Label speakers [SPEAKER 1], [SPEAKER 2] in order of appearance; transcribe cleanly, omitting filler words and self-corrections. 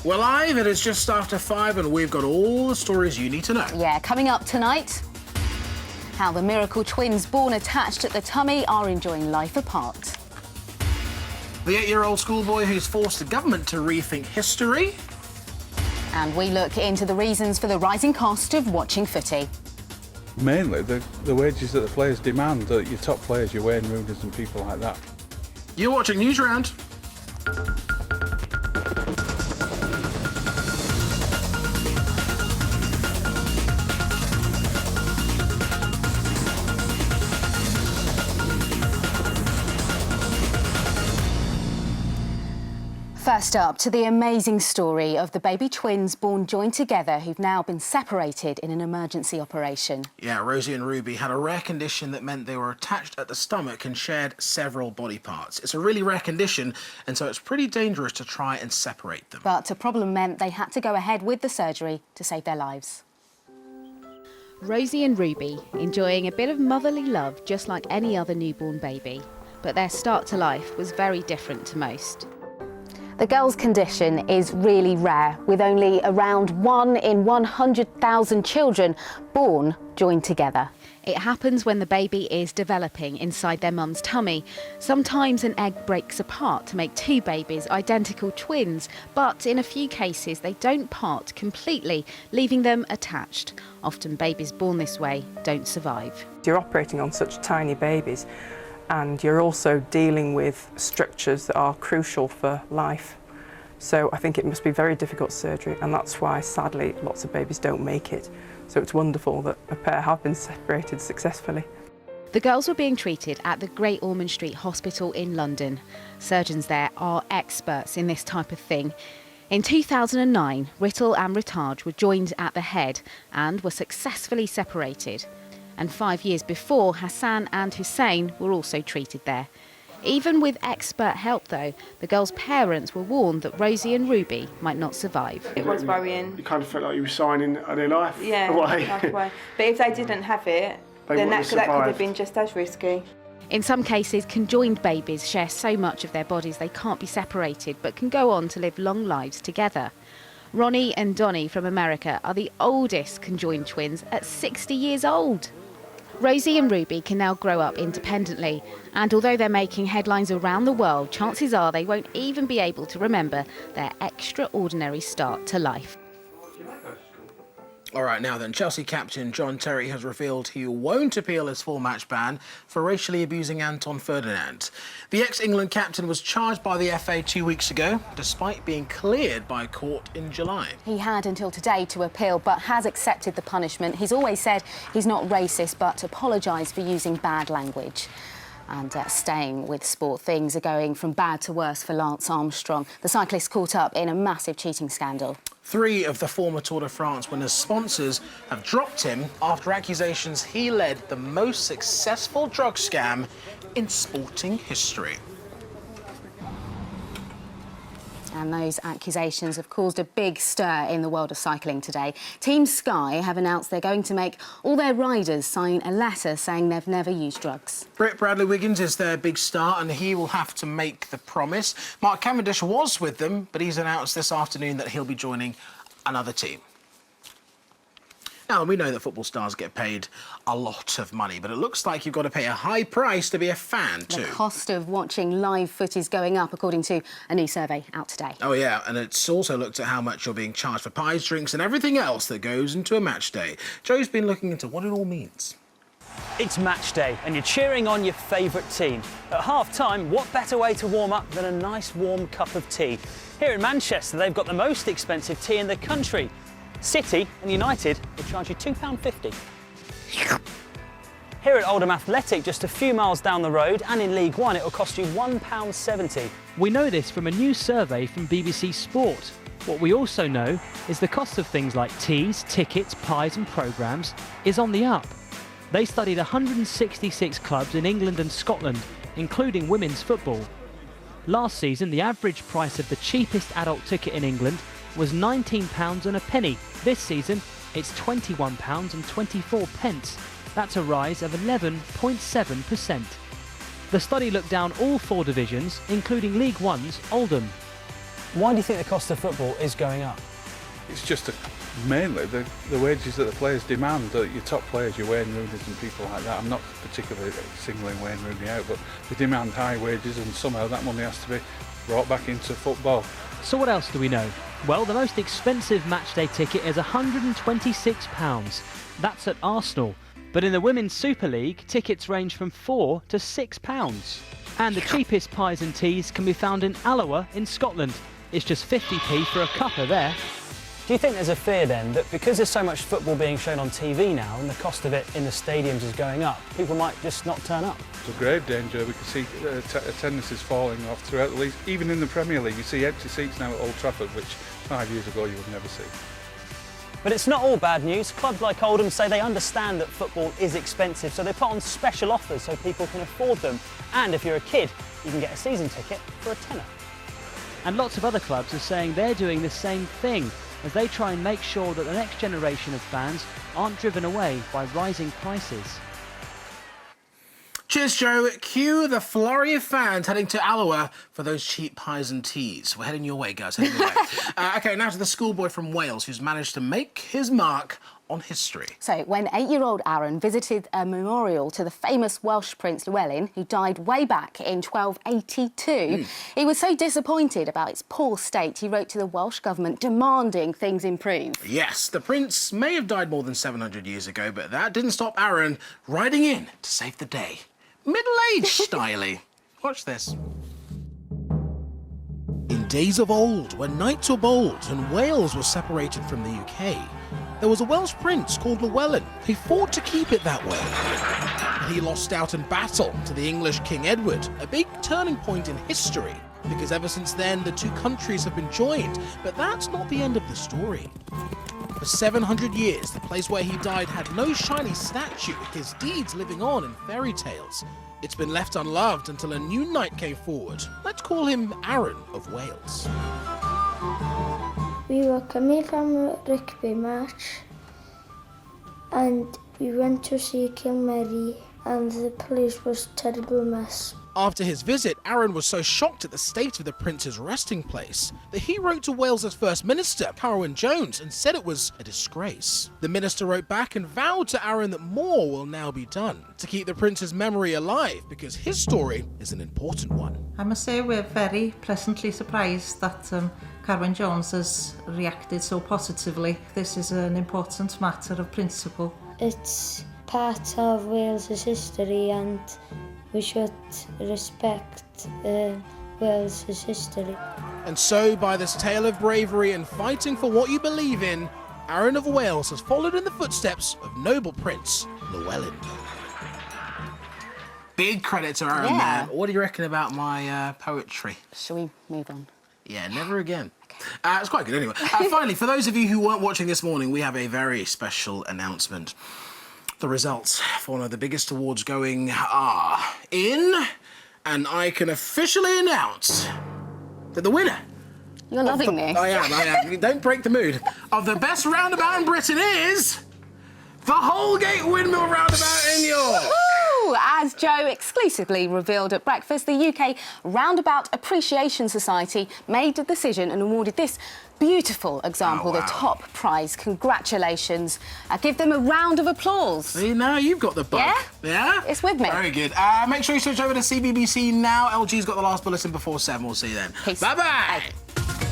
[SPEAKER 1] We're live, it is just after 5 and we've got all the stories you need to know.
[SPEAKER 2] Yeah, coming up tonight, how the miracle twins born attached at the tummy are enjoying life apart.
[SPEAKER 1] The 8-year-old schoolboy who's forced the government to rethink history.
[SPEAKER 2] And we look into the reasons for the rising cost of watching footy.
[SPEAKER 3] Mainly the wages that the players demand, that your top players, your Wayne Rooney's and people like that.
[SPEAKER 1] You're watching Newsround.
[SPEAKER 2] First up, to the amazing story of the baby twins born joined together who've now been separated in an emergency operation.
[SPEAKER 1] Yeah, Rosie and Ruby had a rare condition that meant they were attached at the stomach and shared several body parts. It's a really rare condition, and so it's pretty dangerous to try and separate them.
[SPEAKER 2] But a problem meant they had to go ahead with the surgery to save their lives.
[SPEAKER 4] Rosie and Ruby enjoying a bit of motherly love just like any other newborn baby. But their start to life was very different to most.
[SPEAKER 2] The girl's condition is really rare, with only around 1 in 100,000 children born joined together.
[SPEAKER 4] It happens when the baby is developing inside their mum's tummy. Sometimes an egg breaks apart to make two babies, identical twins, but in a few cases they don't part completely, leaving them attached. Often babies born this way don't survive.
[SPEAKER 5] You're operating on such tiny babies, and you're also dealing with structures that are crucial for life. So I think it must be very difficult surgery, and that's why, sadly, lots of babies don't make it. So it's wonderful that a pair have been separated successfully.
[SPEAKER 4] The girls were being treated at the Great Ormond Street Hospital in London. Surgeons there are experts in this type of thing. In 2009, Rittle and Ritage were joined at the head and were successfully separated. And 5 years before, Hassan and Hussein were also treated there. Even with expert help, though, the girls' parents were warned that Rosie and Ruby might not survive.
[SPEAKER 6] It was worrying.
[SPEAKER 7] You kind of felt like you were signing their life
[SPEAKER 6] Yeah,
[SPEAKER 7] away.
[SPEAKER 6] life away. But if they didn't have it, then that could have been just as risky.
[SPEAKER 4] In some cases, conjoined babies share so much of their bodies they can't be separated, but can go on to live long lives together. Ronnie and Donnie from America are the oldest conjoined twins at 60 years old. Rosie and Ruby can now grow up independently, and although they're making headlines around the world, chances are they won't even be able to remember their extraordinary start to life.
[SPEAKER 1] All right, now then, Chelsea captain John Terry has revealed he won't appeal his full-match ban for racially abusing Anton Ferdinand. The ex-England captain was charged by the FA 2 weeks ago, despite being cleared by court in July.
[SPEAKER 2] He had until today to appeal, but has accepted the punishment. He's always said he's not racist, but apologised for using bad language. And staying with sport, things are going from bad to worse for Lance Armstrong. The cyclist caught up in a massive cheating scandal.
[SPEAKER 1] 3 of the former Tour de France winners' sponsors have dropped him after accusations he led the most successful drug scam in sporting history.
[SPEAKER 2] And those accusations have caused a big stir in the world of cycling today. Team Sky have announced they're going to make all their riders sign a letter saying they've never used drugs.
[SPEAKER 1] Brit Bradley Wiggins is their big star and he will have to make the promise. Mark Cavendish was with them, but he's announced this afternoon that he'll be joining another team. Now, we know that football stars get paid a lot of money, but it looks like you've got to pay a high price to be a fan, too.
[SPEAKER 2] The cost of watching live footy is going up, according to a new survey out today.
[SPEAKER 1] Oh, yeah, and it's also looked at how much you're being charged for pies, drinks and everything else that goes into a match day. Joe's been looking into what it all means.
[SPEAKER 8] It's match day and you're cheering on your favourite team. At half-time, what better way to warm up than a nice warm cup of tea? Here in Manchester, they've got the most expensive tea in the country. City and United will charge you £2.50. Here at Oldham Athletic, just a few miles down the road, and in League One, it will cost you £1.70.
[SPEAKER 9] We know this from a new survey from BBC Sport. What we also know is the cost of things like teas, tickets, pies and programmes is on the up. They studied 166 clubs in England and Scotland, including women's football. Last season, the average price of the cheapest adult ticket in England was £19 and a penny. This season, it's £21.24. That's a rise of 11.7%. The study looked down all 4 divisions, including League One's Oldham.
[SPEAKER 8] Why do you think the cost of football is going up?
[SPEAKER 3] It's just mainly the wages that the players demand. Your top players, your Wayne Rooney's and people like that. I'm not particularly singling Wayne Rooney out, but they demand high wages, and somehow that money has to be brought back into football.
[SPEAKER 9] So what else do we know? Well, the most expensive matchday ticket is £126. That's at Arsenal. But in the Women's Super League, tickets range from £4 to £6. And the cheapest pies and teas can be found in Alloa in Scotland. It's just 50p for a cuppa there.
[SPEAKER 8] Do you think there's a fear then that because there's so much football being shown on TV now and the cost of it in the stadiums is going up, people might just not turn up?
[SPEAKER 3] It's a grave danger. We can see attendance is falling off throughout the league. Even in the Premier League, you see empty seats now at Old Trafford, which 5 years ago you would never see.
[SPEAKER 8] But it's not all bad news. Clubs like Oldham say they understand that football is expensive, so they put on special offers so people can afford them. And if you're a kid, you can get a season ticket for a tenner.
[SPEAKER 9] And lots of other clubs are saying they're doing the same thing as they try and make sure that the next generation of fans aren't driven away by rising prices.
[SPEAKER 1] Cheers, Joe. Cue the flurry of fans heading to Alloa for those cheap pies and teas. We're heading your way, guys. Heading your way. OK, now to the schoolboy from Wales who's managed to make his mark on history.
[SPEAKER 2] So, when 8-year-old Aaron visited a memorial to the famous Welsh Prince Llewellyn, who died way back in 1282, he was so disappointed about its poor state, he wrote to the Welsh government demanding things improve.
[SPEAKER 1] Yes, the prince may have died more than 700 years ago, but that didn't stop Aaron riding in to save the day. Middle-aged styly. Watch this. In days of old, when knights were bold and Wales was separated from the UK, there was a Welsh prince called Llewellyn who fought to keep it that way. But he lost out in battle to the English King Edward, a big turning point in history, because ever since then the two countries have been joined. But that's not the end of the story. For 700 years, the place where he died had no shiny statue, his deeds living on in fairy tales. It's been left unloved until a new knight came forward. Let's call him Aaron of Wales.
[SPEAKER 10] We were coming from a rugby match and we went to see Kilmary and the place was a terrible mess.
[SPEAKER 1] After his visit, Aaron was so shocked at the state of the prince's resting place that he wrote to Wales's First Minister, Carwyn Jones, and said it was a disgrace. The minister wrote back and vowed to Aaron that more will now be done to keep the prince's memory alive, because his story is an important one.
[SPEAKER 11] I must say we're very pleasantly surprised that Carwyn Jones has reacted so positively. This is an important matter of principle.
[SPEAKER 10] It's part of Wales's history and we should respect Wales's history.
[SPEAKER 1] And so, by this tale of bravery and fighting for what you believe in, Aaron of Wales has followed in the footsteps of noble Prince Llewellyn. Big credit to Aaron, man. What do you reckon about my poetry?
[SPEAKER 2] Shall we move on?
[SPEAKER 1] Yeah, never again. It's quite good anyway. Finally, for those of you who weren't watching this morning, we have a very special announcement. The results for one of the biggest awards going are in, and I can officially announce that the winner...
[SPEAKER 2] You're loving this.
[SPEAKER 1] I am. Don't break the mood. Of the best roundabout in Britain is... the Holgate Windmill Roundabout in York.
[SPEAKER 2] As Joe exclusively revealed at breakfast, the UK Roundabout Appreciation Society made a decision and awarded this beautiful example the top prize. Congratulations. Give them a round of applause.
[SPEAKER 1] See, now you've got the bug.
[SPEAKER 2] Yeah?
[SPEAKER 1] Yeah?
[SPEAKER 2] It's with me.
[SPEAKER 1] Very good. Make sure you switch over to CBBC now. LG's got the last bulletin before 7. We'll see you then.
[SPEAKER 2] Peace.
[SPEAKER 1] Bye-bye.
[SPEAKER 2] Bye.